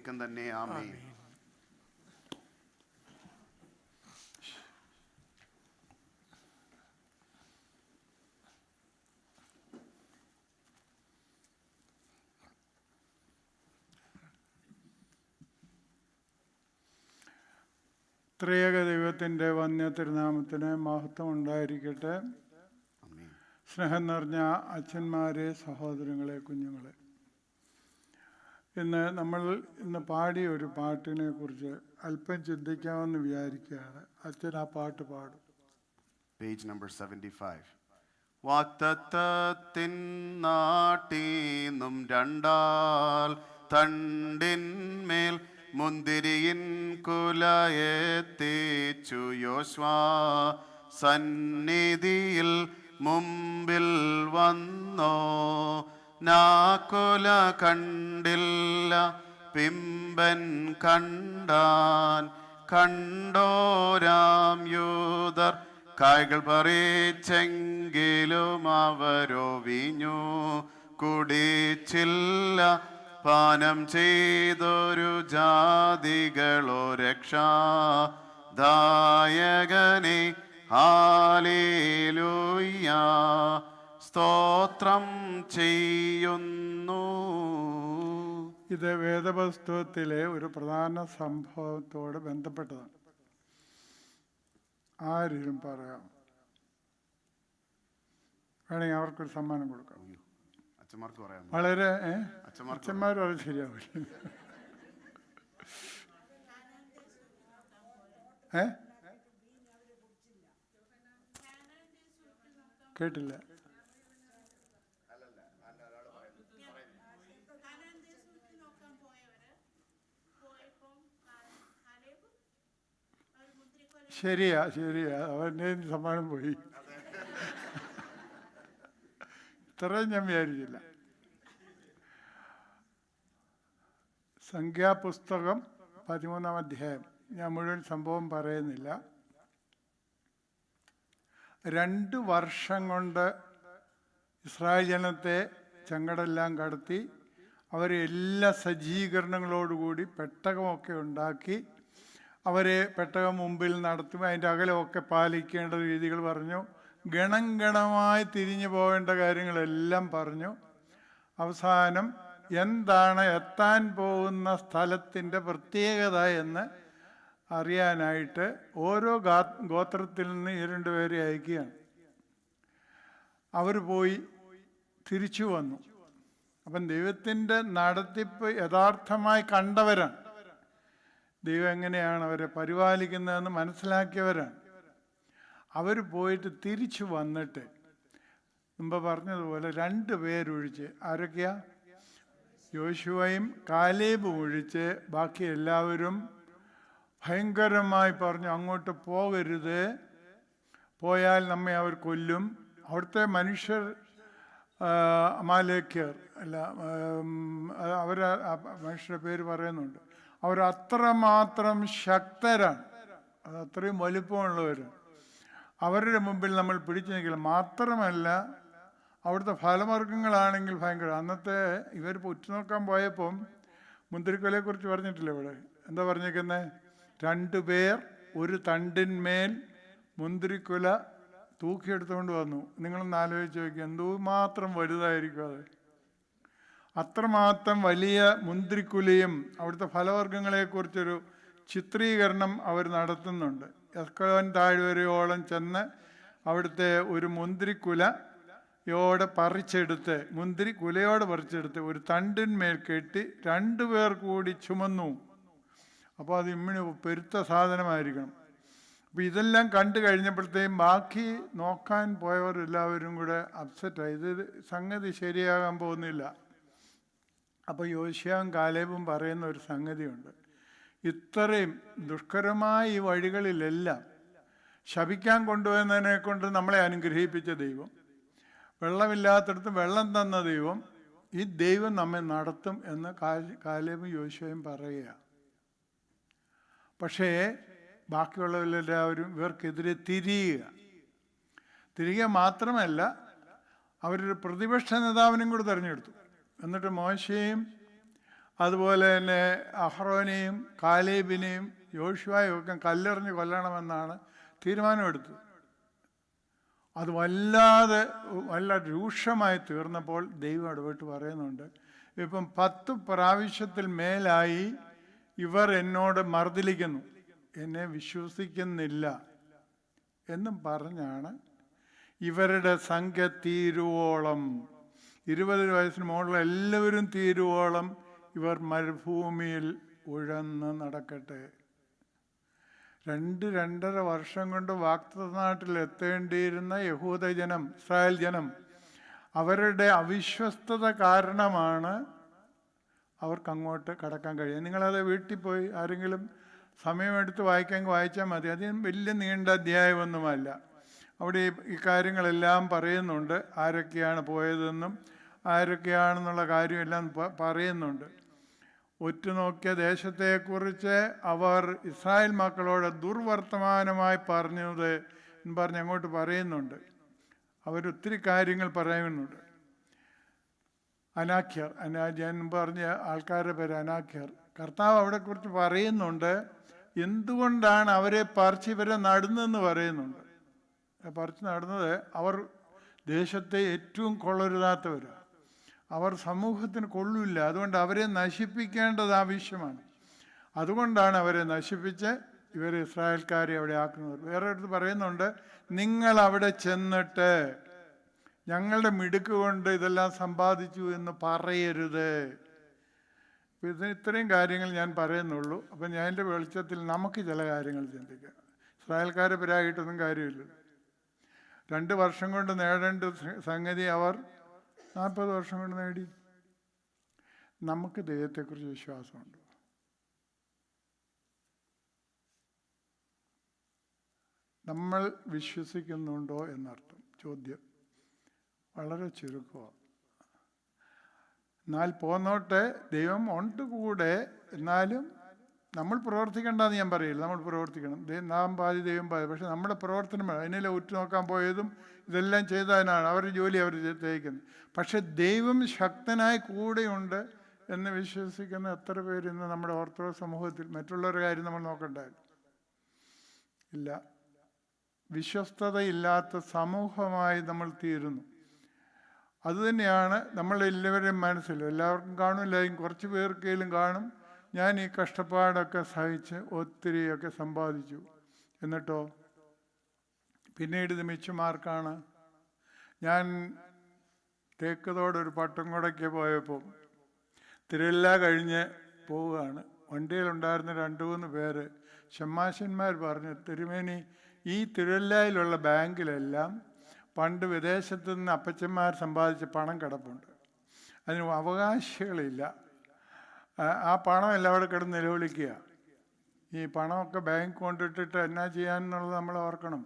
എന്നേക്കും തന്നെ. ആമേൻ. ത്രിയേക ദൈവത്തിൻ്റെ വന്യ തിരുനാമത്തിന് മഹത്വം ഉണ്ടായിരിക്കട്ടെ. സ്നേഹം നിറഞ്ഞ അച്ഛന്മാരെ, സഹോദരങ്ങളെ, കുഞ്ഞുങ്ങളെ, ഇന്ന് പാടിയ ഒരു പാട്ടിനെ കുറിച്ച് അല്പം ചിന്തിക്കാമെന്ന് വിചാരിക്കുകയാണ്. അച്ഛൻ ആ പാട്ട് പാടും. Page number 75. വാഗ്ദത്തത്തിൻ നാട്ടീന്നും രണ്ടാൽ തണ്ടിന്മേൽ മുന്തിരിയിൻ കുലയെത്തിച്ചു യോശുവ സന്നിധിയിൽ മുമ്പിൽ വന്നോ. നാക്കുല കണ്ടില്ല, പിമ്പൻ കണ്ടാൻ. കണ്ടോരാം യൂതർ കായ്കൾ പറിച്ചെങ്കിലും അവരോ വീഞ്ഞു കുടിച്ചില്ല. പാനം ചെയ്തൊരു ജാതികളോ രക്ഷാദായകനെ ഹല്ലേലൂയ സ്തോത്രം ചെയ്യുന്നു. ഇത് വേദപുസ്തകത്തിലെ ഒരു പ്രധാന സംഭവത്തോട് ബന്ധപ്പെട്ടതാണ്. ആരും പറയാം, വേണമെങ്കിൽ അവർക്കൊരു സമ്മാനം കൊടുക്കാം. വളരെ അച്ഛന്മാർ അത് ശരിയാവില്ല. കേട്ടില്ല. ശരിയാ, അവൻ്റെ സമ്മാനം പോയി. ഇത്രയും ഞാൻ വിചാരിച്ചില്ല. സംഖ്യാപുസ്തകം 13-ാം അധ്യായം. ഞാൻ മുഴുവൻ സംഭവം പറയുന്നില്ല. 2 വർഷം കൊണ്ട് ഇസ്രായേൽ ജനത്തെ ചെങ്കടലെല്ലാം കടത്തി അവരെ എല്ലാ സജ്ജീകരണങ്ങളോടുകൂടി പെട്ടകമൊക്കെ ഉണ്ടാക്കി അവരെ പെട്ടകം മുമ്പിൽ നടത്തും. അതിൻ്റെ അകലമൊക്കെ പാലിക്കേണ്ട രീതികൾ പറഞ്ഞു. ഗണം ഗണമായി തിരിഞ്ഞു പോകേണ്ട കാര്യങ്ങളെല്ലാം പറഞ്ഞു. അവസാനം എന്താണ് എത്താൻ പോകുന്ന സ്ഥലത്തിൻ്റെ പ്രത്യേകത എന്ന് അറിയാനായിട്ട് ഓരോ ഗോത്രത്തിൽ നിന്ന് 2 പേരെ അയക്കുകയാണ്. അവർ പോയി തിരിച്ചു വന്നു. അപ്പം ദൈവത്തിൻ്റെ നടത്തിപ്പ് യഥാർത്ഥമായി കണ്ടവരാണ്. ദൈവം എങ്ങനെയാണ് അവരെ പരിപാലിക്കുന്നതെന്ന് മനസ്സിലാക്കിയവരാണ്. അവർ പോയിട്ട് തിരിച്ചു വന്നിട്ട് മുമ്പ് പറഞ്ഞതുപോലെ 2 പേരൊഴിച്ച്, ആരൊക്കെയാ? യോശുവയും കാലേബും ഒഴിച്ച് ബാക്കി എല്ലാവരും ഭയങ്കരമായി പറഞ്ഞു, അങ്ങോട്ട് പോകരുത്, പോയാൽ നമ്മെ അവർ കൊല്ലും. അവിടുത്തെ മനുഷ്യർ അമാലേക്യർ അല്ല, മനുഷ്യരുടെ പേര് പറയുന്നുണ്ട്. അവരത്രമാത്രം ശക്തരാണ്, അതത്രയും വലിപ്പമുള്ളവരാണ്. അവരുടെ മുമ്പിൽ നമ്മൾ പിടിച്ചു നിൽക്കില്ല. മാത്രമല്ല അവിടുത്തെ ഫലവർഗ്ഗങ്ങളാണെങ്കിൽ ഭയങ്കര. അന്നത്തെ ഇവർ ഉറ്റുനോക്കാൻ പോയപ്പം മുന്തിരിക്കുലയെക്കുറിച്ച് പറഞ്ഞിട്ടില്ല ഇവിടെ. എന്താ പറഞ്ഞിരിക്കുന്നത്? 2 പേർ ഒരു തണ്ടിന്മേൽ മുന്തിരിക്കുല തൂക്കിയെടുത്തുകൊണ്ട് വന്നു. നിങ്ങളൊന്ന് ആലോചിച്ച് നോക്കുക, എന്തുമാത്രം വലുതായിരിക്കും അത്. അത്രമാത്രം വലിയ മുന്തിരിക്കുലയും അവിടുത്തെ ഫലവർഗ്ഗങ്ങളെക്കുറിച്ചൊരു ചിത്രീകരണം അവർ നടത്തുന്നുണ്ട്. എസ്കലോൻ താഴ്വരയോളം ചെന്ന് അവിടുത്തെ ഒരു മുന്തിരിക്കുലയോടെ പറിച്ചെടുത്ത് ഒരു തണ്ടിന്മേൽ കെട്ടി 2 പേർ കൂടി ചുമന്നു. അപ്പോൾ അത് ഇമ്മിണി പെരുത്ത സാധനമായിരിക്കണം. അപ്പോൾ ഇതെല്ലാം കണ്ടു കഴിഞ്ഞപ്പോഴത്തേക്കും ബാക്കി നോക്കാൻ പോയവർ എല്ലാവരും കൂടെ അപ്സെറ്റായി. ഇത് സംഗതി ശരിയാകാൻ പോകുന്നില്ല. അപ്പോൾ യോശുവയും കാലേബും പറയുന്ന ഒരു സംഗതിയുണ്ട്. ഇത്രയും ദുഷ്കരമായ ഈ വഴികളിലെല്ലാം ശപിക്കാൻ കൊണ്ടുവന്നതിനെ കൊണ്ട് നമ്മളെ അനുഗ്രഹിപ്പിച്ച ദൈവം, വെള്ളമില്ലാത്തടത്ത് വെള്ളം തന്ന ദൈവം, ഈ ദൈവം നമ്മെ നടത്തും എന്ന് കാലേബും യോശുവയും പറയുക. പക്ഷേ ബാക്കിയുള്ളവരെല്ലാവരും ഇവർക്കെതിരെ തിരിയുക മാത്രമല്ല, അവരൊരു പ്രതിപക്ഷ നേതാവിനും കൂടി തിരഞ്ഞെടുത്തു. എന്നിട്ട് മോശയും അതുപോലെ തന്നെ അഹ്റോനെയും കാലേബിനെയും യോശുവയും ഒക്കെ കല്ലെറിഞ്ഞ് കൊല്ലണമെന്നാണ് തീരുമാനമെടുത്തത്. അത് വല്ല രൂക്ഷമായി തീർന്നപ്പോൾ ദൈവം ഇടപെട്ട് പറയുന്നുണ്ട്, ഇപ്പം 10 പ്രാവശ്യത്തിൽ മേലായി ഇവർ എന്നോട് മർദ്ദിലിക്കുന്നു, എന്നെ വിശ്വസിക്കുന്നില്ല എന്നും പറഞ്ഞാണ് ഇവരുടെ സംഖ്യ തീരുവോളം, 20 വയസ്സിന് മുകളിൽ എല്ലാവരും തീരുവോളം ഇവർ മരുഭൂമിയിൽ ഉഴന്ന് നടക്കട്ടെ. 2-2.5 വർഷം കൊണ്ട് വാഗ്ദത്ത നാട്ടിൽ എത്തേണ്ടിയിരുന്ന യഹൂദജനം, ഇസ്രായേൽ ജനം, അവരുടെ അവിശ്വസ്തത കാരണമാണ് അവർക്ക് അങ്ങോട്ട് കടക്കാൻ കഴിയുക. നിങ്ങളത് വീട്ടിൽ പോയി ആരെങ്കിലും സമയമെടുത്ത് വായിച്ചാൽ മതി. അതിന് വലിയ നീണ്ട അധ്യായമൊന്നുമല്ല. അവിടെ ഈ കാര്യങ്ങളെല്ലാം പറയുന്നുണ്ട്. ആരൊക്കെയാണ് പോയതെന്നും ആരൊക്കെയാണെന്നുള്ള കാര്യമെല്ലാം പറയുന്നുണ്ട്. ഒറ്റുനോക്കിയ ദേശത്തെക്കുറിച്ച് അവർ ഇസ്രായേൽ മക്കളോട് ദുർവർത്തമാനമായി പറഞ്ഞത് എന്ന് പറഞ്ഞ് അങ്ങോട്ട് പറയുന്നുണ്ട്. അവരൊത്തിരി കാര്യങ്ങൾ പറയുന്നുണ്ട്. അനാഖ്യർ, ഞാൻ പറഞ്ഞ ആൾക്കാരുടെ പേര് അനാഖ്യർ. കർത്താവ് അവിടെക്കുറിച്ച് പറയുന്നുണ്ട്. എന്തുകൊണ്ടാണ് അവരെ പറിച്ച് ഇവരെ നടുന്നെന്ന് പറയുന്നുണ്ട്. പറിച്ച് നടുന്നത് അവർ ദേശത്തെ ഏറ്റവും കൊള്ളരുതാത്തവരാണ്. അവർ സമൂഹത്തിന് കൊള്ളില്ല. അതുകൊണ്ട് അവരെ നശിപ്പിക്കേണ്ടത് ആവശ്യമാണ്. അതുകൊണ്ടാണ് അവരെ നശിപ്പിച്ച് ഇവർ ഇസ്രായേൽക്കാരെ അവിടെ ആക്കുന്നത്. വേറെ അടുത്ത് പറയുന്നുണ്ട്, നിങ്ങൾ അവിടെ ചെന്നിട്ട് ഞങ്ങളുടെ മിടുക്ക് കൊണ്ട് ഇതെല്ലാം സമ്പാദിച്ചു എന്ന് പറയരുത്. ഇത്രയും കാര്യങ്ങൾ ഞാൻ പറയുന്നുള്ളൂ. അപ്പം ഞാൻ എൻ്റെ വെളിച്ചത്തിൽ നമുക്ക് ചില കാര്യങ്ങൾ ചിന്തിക്കാം. ഇസ്രായേൽക്കാരെ പരായിട്ടൊന്നും കാര്യമില്ല. 2 വർഷം കൊണ്ട് നേടേണ്ട സംഗതി അവർ 40 വർഷം കൊണ്ട് നേടി. നമുക്ക് ദൈവത്തെക്കുറിച്ച് വിശ്വാസമുണ്ട്. നമ്മൾ വിശ്വസിക്കുന്നുണ്ടോ എന്നർത്ഥം. ചോദ്യം വളരെ ചുരുക്കമാണ്. എന്നാൽ പോന്നോട്ടെ, ദൈവം ഉണ്ട് കൂടെ. എന്നാലും നമ്മൾ പ്രവർത്തിക്കേണ്ടെന്ന് ഞാൻ പറയില്ല. നമ്മൾ പ്രവർത്തിക്കണം. നാം പാതി ദൈവം പാതി. പക്ഷെ നമ്മുടെ പ്രവർത്തനം അതിനെല്ലാം ഉറ്റുനോക്കാൻ പോയതും ഇതെല്ലാം ചെയ്തതിനാണ് അവരുടെ ജോലി അവർ ചെയ്യിക്കുന്നത്. പക്ഷെ ദൈവം ശക്തനായി കൂടെയുണ്ട് എന്ന് വിശ്വസിക്കുന്ന എത്ര പേര് ഇന്ന് നമ്മുടെ ഓർത്തഡോക്സ് സമൂഹത്തിൽ? മറ്റുള്ളവരുടെ കാര്യം നമ്മൾ നോക്കണ്ടായിരുന്നു. ഇല്ല. വിശ്വസ്തതയില്ലാത്ത സമൂഹമായി നമ്മൾ തീരുന്നു. അതുതന്നെയാണ് നമ്മളെല്ലാവരുടെയും മനസ്സിൽ. എല്ലാവർക്കും കാണില്ലായും കുറച്ച് പേർക്കെങ്കിലും കാണും. ഞാൻ ഈ കഷ്ടപ്പാടൊക്കെ സഹിച്ച് ഒത്തിരിയൊക്കെ സമ്പാദിച്ചു, എന്നിട്ടോ പിന്നീട് ഇത് മിച്ചമാർക്കാണ്. ഞാൻ തേക്കതോടൊരു പട്ടംകുടയ്ക്ക് പോയപ്പോൾ തിരുവല്ല കഴിഞ്ഞ് പോവുകയാണ്. വണ്ടിയിലുണ്ടായിരുന്ന 2-3 പേര് ഷമ്മാശന്മാർ പറഞ്ഞു, തിരുമേനി, ഈ തിരുവല്ലയിലുള്ള ബാങ്കിലെല്ലാം പണ്ട് വിദേശത്തു നിന്ന് അപ്പച്ചന്മാർ സമ്പാദിച്ച പണം കിടപ്പുണ്ട്. അതിന് അവകാശികളില്ല. ആ പണമെല്ലാം അവിടെ കിടന്ന് നിലവിളിക്കുക. ഈ പണമൊക്കെ ബാങ്ക് കൊണ്ടിട്ടിട്ട് എന്നാ ചെയ്യാമെന്നുള്ളത് നമ്മൾ ഓർക്കണം.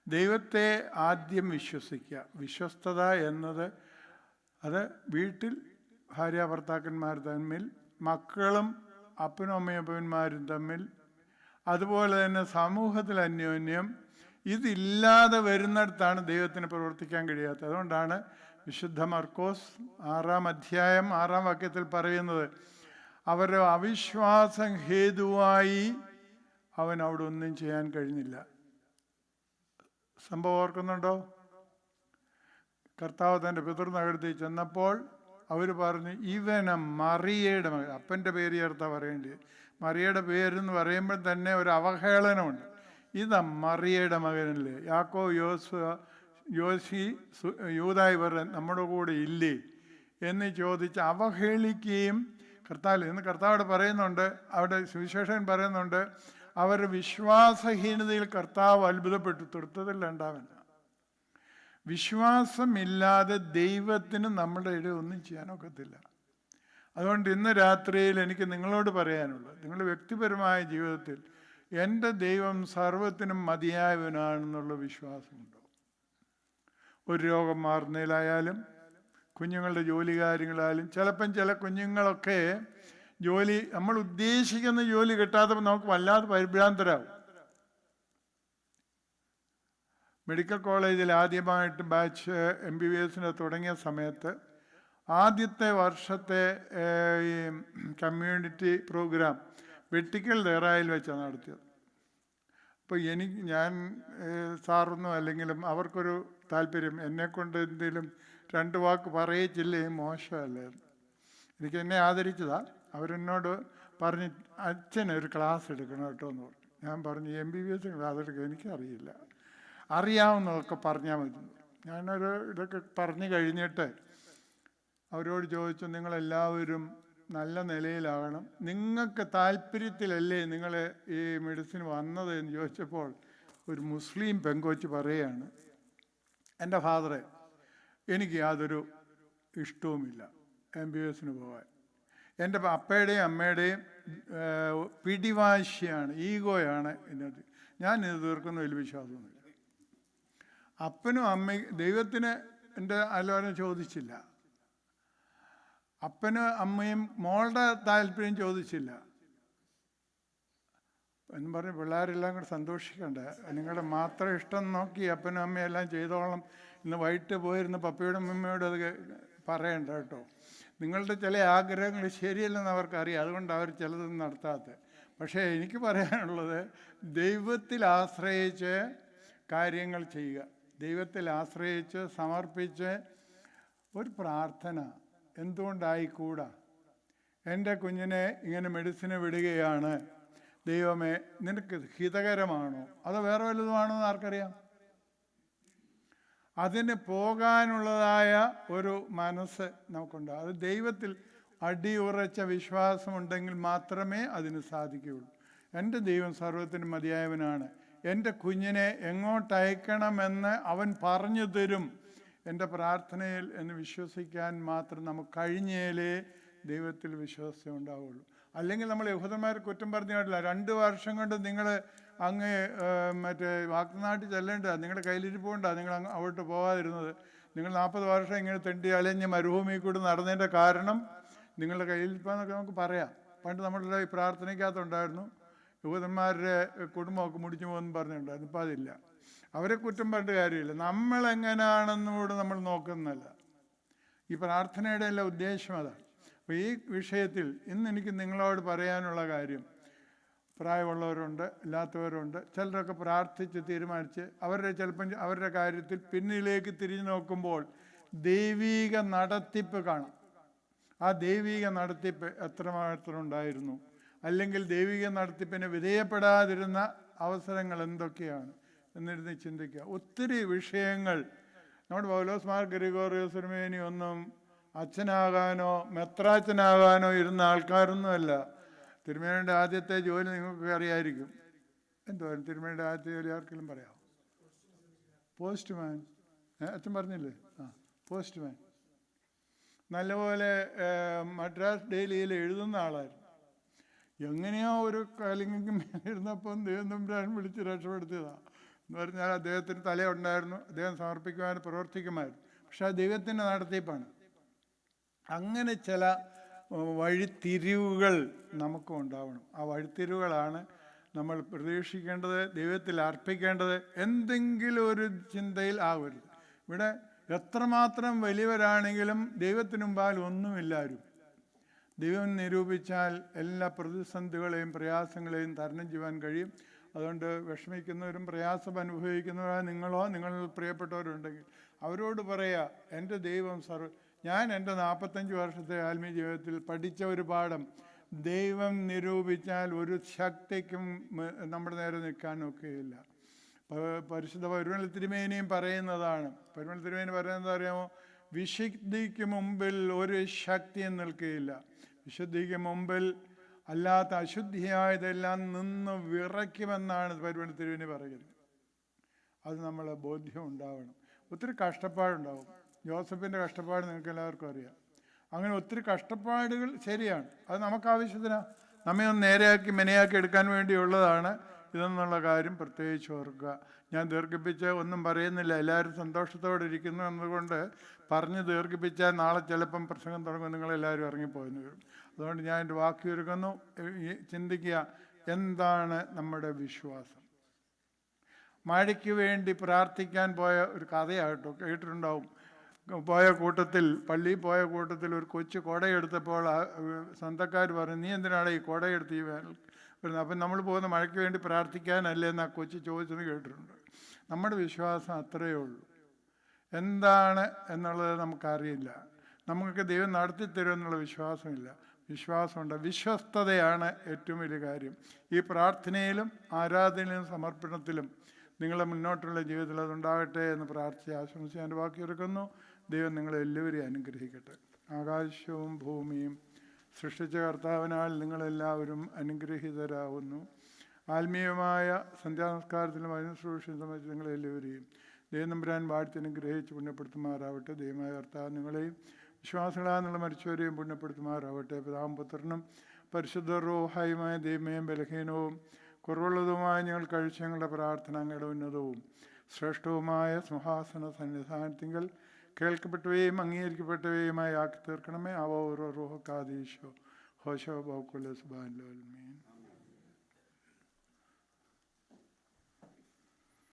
ദൈവത്തെ ആദ്യം വിശ്വസിക്കുക. വിശ്വസ്തത എന്നത് അത് വീട്ടിൽ ഭാര്യ ഭർത്താക്കന്മാർ തമ്മിൽ, മക്കളും അപ്പനും അമ്മയപ്പന്മാരും തമ്മിൽ, അതുപോലെ തന്നെ സമൂഹത്തിൽ അന്യോന്യം. ഇതില്ലാതെ വരുന്നിടത്താണ് ദൈവത്തിന് പ്രവർത്തിക്കാൻ കഴിയാത്തത്. അതുകൊണ്ടാണ് വിശുദ്ധ മർക്കോസ് 6-ാം അധ്യായം 6-ാം വാക്യത്തിൽ പറയുന്നത്, അവരുടെ അവിശ്വാസം ഹേതുവായി അവൻ അവിടെ ഒന്നും ചെയ്യാൻ കഴിഞ്ഞില്ല. സംഭവം ഓർക്കുന്നുണ്ടോ? കർത്താവ് തൻ്റെ പിതൃനഗരത്തിൽ ചെന്നപ്പോൾ അവർ പറഞ്ഞു, ഇവന് മറിയയുടെ മകൻ. അപ്പൻ്റെ പേര് ചേർത്താ പറയേണ്ടത്. മറിയയുടെ പേരെന്ന് പറയുമ്പോൾ തന്നെ ഒരു അവഹേളനമുണ്ട്. ഇതാ മറിയയുടെ മകനല്ലേ? യാക്കോ, യോസി, യൂദായി ഇവർ നമ്മുടെ കൂടെ ഇല്ലേ എന്ന് ചോദിച്ച് അവഹേളിക്കുകയും കർത്താവ് പറയുന്നുണ്ട്, അവിടെ സുവിശേഷൻ പറയുന്നുണ്ട്, അവരുടെ വിശ്വാസഹീനതയിൽ കർത്താവ് അത്ഭുതപ്പെട്ടു. തൃത്വത്തിൽ 2-ാമൻ. വിശ്വാസമില്ലാതെ ദൈവത്തിന് നമ്മുടെ ഇടയിൽ ഒന്നും ചെയ്യാനൊക്കത്തില്ല. അതുകൊണ്ട് ഇന്ന് രാത്രിയിൽ എനിക്ക് നിങ്ങളോട് പറയാനുള്ളത്, നിങ്ങളുടെ വ്യക്തിപരമായ ജീവിതത്തിൽ എൻ്റെ ദൈവം സർവ്വത്തിനും മതിയായവനാണെന്നുള്ള വിശ്വാസമുണ്ടോ? ഒരു രോഗം മാറുന്നതിലായാലും കുഞ്ഞുങ്ങളുടെ ജോലി കാര്യങ്ങളായാലും, ചിലപ്പം ചില കുഞ്ഞുങ്ങളൊക്കെ നമ്മൾ ഉദ്ദേശിക്കുന്ന ജോലി കിട്ടാത്തപ്പോൾ നമുക്ക് വല്ലാതെ പരിഭ്രാന്തരാകും. മെഡിക്കൽ കോളേജിൽ ആദ്യമായിട്ട് ബാച്ച് MBBS തുടങ്ങിയ സമയത്ത് ആദ്യത്തെ വർഷത്തെ ഈ കമ്മ്യൂണിറ്റി പ്രോഗ്രാം വെട്ടിക്കൽ ദേറായിൽ വെച്ചാണ് നടത്തിയത്. അപ്പോൾ ഞാൻ സാറൊന്നും അല്ലെങ്കിലും അവർക്കൊരു താല്പര്യം, എന്നെക്കൊണ്ട് എന്തെങ്കിലും 2 വാക്ക് പറയിച്ചില്ലേ മോശമല്ലേ. എന്നെ ആദരിച്ചതാണ്. അവരെന്നോട് പറഞ്ഞ് അച്ഛന് ഒരു ക്ലാസ് എടുക്കണം കേട്ടോ എന്ന് പറഞ്ഞു. ഞാൻ പറഞ്ഞു MBBS ക്ലാസ് എടുക്കുക എനിക്കറിയില്ല, അറിയാവുന്നതൊക്കെ പറഞ്ഞാൽ മതി. ഇതൊക്കെ പറഞ്ഞു കഴിഞ്ഞിട്ട് അവരോട് ചോദിച്ചു, നിങ്ങളെല്ലാവരും നല്ല നിലയിലാകണം, നിങ്ങൾക്ക് താല്പര്യത്തിലല്ലേ നിങ്ങൾ ഈ മെഡിസിൻ വന്നത് എന്ന് ചോദിച്ചപ്പോൾ ഒരു മുസ്ലിം പെങ്കൊച്ച് പറയുകയാണ്, എൻ്റെ ഫാദറെ എനിക്ക് യാതൊരു ഇഷ്ടവുമില്ല MBBS പോകാൻ. എൻ്റെ അപ്പയുടെയും അമ്മയുടെയും പിടിവാശിയാണ്, ഈഗോയാണ് എന്നത്. ഞാനിത് തീർക്കുന്ന വലിയ വിശ്വാസമൊന്നുമില്ല. അപ്പനും അമ്മയും ദൈവത്തിന് എൻ്റെ ആലോചന ചോദിച്ചില്ല, അപ്പനും അമ്മയും മോളുടെ താല്പര്യം ചോദിച്ചില്ല എന്ന് പറഞ്ഞ് പിള്ളേരെല്ലാം കൂടെ സന്തോഷിക്കണ്ടേ. നിങ്ങളുടെ മാത്രം ഇഷ്ടം നോക്കി അപ്പനും അമ്മയും എല്ലാം ചെയ്തോളം ഇന്ന് വൈകിട്ട് പോയിരുന്ന പപ്പയോടും അമ്മയോടും അത് പറയണ്ട കേട്ടോ. നിങ്ങളുടെ ചില ആഗ്രഹങ്ങൾ ശരിയല്ലെന്ന് അവർക്കറിയാം, അതുകൊണ്ട് അവർ ചിലതൊന്നും നടത്താത്തത്. പക്ഷേ എനിക്ക് പറയാനുള്ളത്, ദൈവത്തിൽ ആശ്രയിച്ച് കാര്യങ്ങൾ ചെയ്യുക, ദൈവത്തിൽ ആശ്രയിച്ച് സമർപ്പിച്ച് ഒരു പ്രാർത്ഥന എന്തുകൊണ്ടായിക്കൂടാ. എൻ്റെ കുഞ്ഞിനെ ഇങ്ങനെ മെഡിസിന് വിടുകയാണ്, ദൈവമേ നിനക്ക് ഹിതകരമാണോ അതോ വേറെ വല്ലതുമാണോ എന്ന് ആർക്കറിയാം. അതിന് പോകാനുള്ളതായ ഒരു മനസ്സ് നമുക്കുണ്ടാകും. അത് ദൈവത്തിൽ അടിയുറച്ച വിശ്വാസമുണ്ടെങ്കിൽ മാത്രമേ അതിന് സാധിക്കുകയുള്ളൂ. എൻ്റെ ദൈവം സർവ്വത്തിനും മതിയായവനാണ്, എൻ്റെ കുഞ്ഞിനെ എങ്ങോട്ടയക്കണമെന്ന് അവൻ പറഞ്ഞു തരും എൻ്റെ പ്രാർത്ഥനയിൽ എന്ന് വിശ്വസിക്കാൻ മാത്രം നമുക്ക് കഴിഞ്ഞാലേ ദൈവത്തിൽ വിശ്വാസം ഉണ്ടാവുള്ളൂ. അല്ലെങ്കിൽ നമ്മൾ യഹൂദന്മാരെ കുറ്റം പറഞ്ഞു കേട്ടില്ല, 2 വർഷം കൊണ്ട് നിങ്ങൾ അങ്ങ് മറ്റേ വാക്നാട്ടിൽ ചെല്ലേണ്ടതാണ്, നിങ്ങളുടെ കയ്യിലിരിപ്പുകൊണ്ടാണ് നിങ്ങൾ അങ്ങോട്ട് പോകാതിരുന്നത്. നിങ്ങൾ 40 വർഷം ഇങ്ങനെ തെണ്ടി അലഞ്ഞ് മരുഭൂമിയിൽ കൂടി നടന്നതിൻ്റെ കാരണം നിങ്ങളുടെ കയ്യിലിരിപ്പാന്നൊക്കെ നമുക്ക് പറയാം. പണ്ട് നമ്മളുടെ ഈ പ്രാർത്ഥനയ്ക്കകത്തുണ്ടായിരുന്നു, യഹൂദന്മാരുടെ കുടുംബമൊക്കെ മുടിച്ചു പോകുമെന്ന് പറഞ്ഞിട്ടുണ്ടായിരുന്നു. ഇപ്പം അതില്ല. അവരെ കുറ്റം പറഞ്ഞിട്ട് കാര്യമില്ല, നമ്മളെങ്ങനെയാണെന്നുകൂടെ നമ്മൾ നോക്കുന്നതല്ല. ഈ പ്രാർത്ഥനയുടെ എല്ലാം ഉദ്ദേശം അതാണ്. അപ്പോൾ ഈ വിഷയത്തിൽ ഇന്ന് എനിക്ക് നിങ്ങളോട് പറയാനുള്ള കാര്യം, പ്രായമുള്ളവരുണ്ട്, ഇല്ലാത്തവരുണ്ട്, ചിലരൊക്കെ പ്രാർത്ഥിച്ച് തീരുമാനിച്ച് ചിലപ്പം അവരുടെ കാര്യത്തിൽ പിന്നിലേക്ക് തിരിഞ്ഞു നോക്കുമ്പോൾ ദൈവീക നടത്തിപ്പ് കാണാം. ആ ദൈവീക നടത്തിപ്പ് എത്രമാത്രം ഉണ്ടായിരുന്നു, അല്ലെങ്കിൽ ദൈവിക നടത്തിപ്പിന് വിധേയപ്പെടാതിരുന്ന അവസരങ്ങൾ എന്തൊക്കെയാണ് എന്നിരുന്ന് ചിന്തിക്കുക. ഒത്തിരി വിഷയങ്ങൾ നമ്മുടെ പൗലോസ് മാർ ഗ്രിഗോറിയോസ് തിരുമേനി ഒന്നും അച്ഛനാകാനോ മെത്രാച്ചനാകാനോ ഇരുന്ന ആൾക്കാരൊന്നുമല്ല. തിരുമേനിയുടെ ആദ്യത്തെ ജോലി നിങ്ങൾക്ക് അറിയായിരിക്കും. എന്തോ തിരുമേനിയുടെ ആദ്യത്തെ ജോലി ആർക്കെങ്കിലും പറയാം? പോസ്റ്റ്മാൻ. അച്ഛൻ പറഞ്ഞില്ലേ? പോസ്റ്റ്മാൻ. നല്ലപോലെ മദ്രാസ് ഡെയിലിയിൽ എഴുതുന്ന ആളായിരുന്നു. എങ്ങനെയോ ഒരു കലിങ്ങും ഇരുന്നപ്പം ദൈവം തമ്പുരാൻ വിളിച്ച് രക്ഷപ്പെടുത്തിയതാണ് എന്ന് പറഞ്ഞാൽ അദ്ദേഹത്തിന് തലയുണ്ടായിരുന്നു, അദ്ദേഹം സമർപ്പിക്കുവാനും പ്രവർത്തിക്കുമായിരുന്നു. പക്ഷെ അത് ദൈവത്തിൻ്റെ നടത്തിപ്പാണ്. അങ്ങനെ ചില വഴിത്തിരിവുകൾ നമുക്കും ഉണ്ടാവണം. ആ വഴിത്തിരിവുകളാണ് നമ്മൾ പ്രതീക്ഷിക്കേണ്ടത്, ദൈവത്തിൽ അർപ്പിക്കേണ്ടത്. എന്തെങ്കിലും ഒരു ചിന്തയിൽ ആവരുത്. ഇവിടെ എത്രമാത്രം വലിയവരാണെങ്കിലും ദൈവത്തിന് മുമ്പാൽ ഒന്നുമില്ലാരും. ദൈവം നിരൂപിച്ചാൽ എല്ലാ പ്രതിസന്ധികളെയും പ്രയാസങ്ങളെയും തരണം ചെയ്യുവാൻ കഴിയും. അതുകൊണ്ട് വിഷമിക്കുന്നവരും പ്രയാസം അനുഭവിക്കുന്നവരായ നിങ്ങളോ നിങ്ങൾ പ്രിയപ്പെട്ടവരുണ്ടെങ്കിൽ അവരോട് പറയുക, എൻ്റെ ദൈവം ഞാൻ എൻ്റെ 45 വർഷത്തെ ആത്മീയ ജീവിതത്തിൽ പഠിച്ച ഒരു പാഠം, ദൈവം നിരൂപിച്ചാൽ ഒരു ശക്തിക്കും നമ്മുടെ നേരെ നിൽക്കാനൊക്കെയില്ല. പരിശുദ്ധ പരുമല തിരുമേനിയും പറയുന്നതാണ്. പരുമല തിരുമേനി പറയുന്നത് അറിയാമോ? വിശുദ്ധിക്ക് മുമ്പിൽ ഒരു ശക്തിയും നിൽക്കുകയില്ല. വിശുദ്ധിക്ക് മുമ്പിൽ അല്ലാത്ത അശുദ്ധിയായതെല്ലാം നിന്ന് വിറയ്ക്കുമെന്നാണ് പരുമല തിരുമേനി പറയുന്നത്. അത് നമ്മൾ ബോധ്യം ഉണ്ടാവണം. ഒത്തിരി കഷ്ടപ്പാടുണ്ടാവും. ജോസഫിൻ്റെ കഷ്ടപ്പാട് നിങ്ങൾക്ക് എല്ലാവർക്കും അറിയാം. അങ്ങനെ ഒത്തിരി കഷ്ടപ്പാടുകൾ ശരിയാണ്, അത് നമുക്ക് ആവശ്യത്തിനാണ്, നമ്മെ ഒന്ന് നേരെയാക്കി മെനയാക്കി എടുക്കാൻ വേണ്ടിയുള്ളതാണ് ഇതെന്നുള്ള കാര്യം പ്രത്യേകിച്ച് ഓർക്കുക. ഞാൻ ദീർഘിപ്പിച്ച് ഒന്നും പറയുന്നില്ല, എല്ലാവരും സന്തോഷത്തോടെ ഇരിക്കുന്നു എന്നതുകൊണ്ട് പറഞ്ഞ് ദീർഘിപ്പിച്ചാൽ നാളെ ചിലപ്പം പ്രസംഗം തുടങ്ങും, നിങ്ങളെല്ലാവരും ഇറങ്ങിപ്പോയെന്ന് വരും. അതുകൊണ്ട് ഞാൻ എൻ്റെ വാക്ക് ചുരുക്കുന്നു. ചിന്തിക്കുക, എന്താണ് നമ്മുടെ വിശ്വാസം? മഴയ്ക്ക് വേണ്ടി പ്രാർത്ഥിക്കാൻ പോയ ഒരു കഥയായിട്ടോ കേട്ടിട്ടുണ്ടാവും. പോയ കൂട്ടത്തിൽ, പള്ളിയിൽ പോയ കൂട്ടത്തിൽ ഒരു കൊച്ചു കുടയെടുത്തപ്പോൾ സ്വന്തക്കാർ പറഞ്ഞു, നീ എന്തിനാണ് ഈ കുടയെടുത്ത് ഈ വരുന്നത്? അപ്പം നമ്മൾ പോകുന്ന മഴയ്ക്ക് വേണ്ടി പ്രാർത്ഥിക്കാനല്ലേ എന്ന് ആ കൊച്ചു ചോദിച്ചെന്ന് കേട്ടിട്ടുണ്ട്. നമ്മുടെ വിശ്വാസം അത്രയേ ഉള്ളൂ. എന്താണ് എന്നുള്ളത് നമുക്കറിയില്ല. നമുക്ക് ദൈവം നടത്തിത്തരും എന്നുള്ള വിശ്വാസമില്ല. വിശ്വാസമുണ്ട്. വിശ്വസ്തതയാണ് ഏറ്റവും വലിയ കാര്യം. ഈ പ്രാർത്ഥനയിലും ആരാധനയിലും സമർപ്പണത്തിലും നിങ്ങളെ മുന്നോട്ടുള്ള ജീവിതത്തിൽ അതുണ്ടാകട്ടെ എന്ന് പ്രാർത്ഥിച്ച് ആശംസിച്ച് എൻ്റെ വാക്കിയെടുക്കുന്നു. ദൈവം നിങ്ങളെല്ലാവരെയും അനുഗ്രഹിക്കട്ടെ. ആകാശവും ഭൂമിയും സൃഷ്ടിച്ച കർത്താവിനാൽ നിങ്ങളെല്ലാവരും അനുഗ്രഹീതരാകുന്നു. ആത്മീയമായ സന്ധ്യാനമസ്കാരത്തിലും അതിനുശുശ്രൂഷയും സംബന്ധിച്ച് നിങ്ങളെല്ലാവരെയും ദൈവം തമ്പുരാൻ വാഴ്ത്തി അനുഗ്രഹിച്ച് പുണ്യപ്പെടുത്തുമാറാവട്ടെ. ദൈവമായ കർത്താവ് നിങ്ങളെയും വിശ്വാസികളാന്നുള്ള മരിച്ചവരെയും പുണ്യപ്പെടുത്തുമാറാവട്ടെ. പിതാവും പുത്രനും പരിശുദ്ധ റൂഹായുമായ ദൈവമേയും ബലഹീനവും കുറവുള്ളതുമായ ഞങ്ങൾ കഴിച്ച ഞങ്ങളുടെ പ്രാർത്ഥന അങ്ങയുടെ ഉന്നതവും ശ്രേഷ്ഠവുമായ സിംഹാസന സന്നിധാനത്തിങ്കൽ കേൾക്കപ്പെട്ടവയും അംഗീകരിക്കപ്പെട്ടവയുമായി ആക്കി തീർക്കണമേ. അവ ഓരോ റൂഹക്കാദീശോ ഹോശോ ബൗക്കുല സുബാൻ.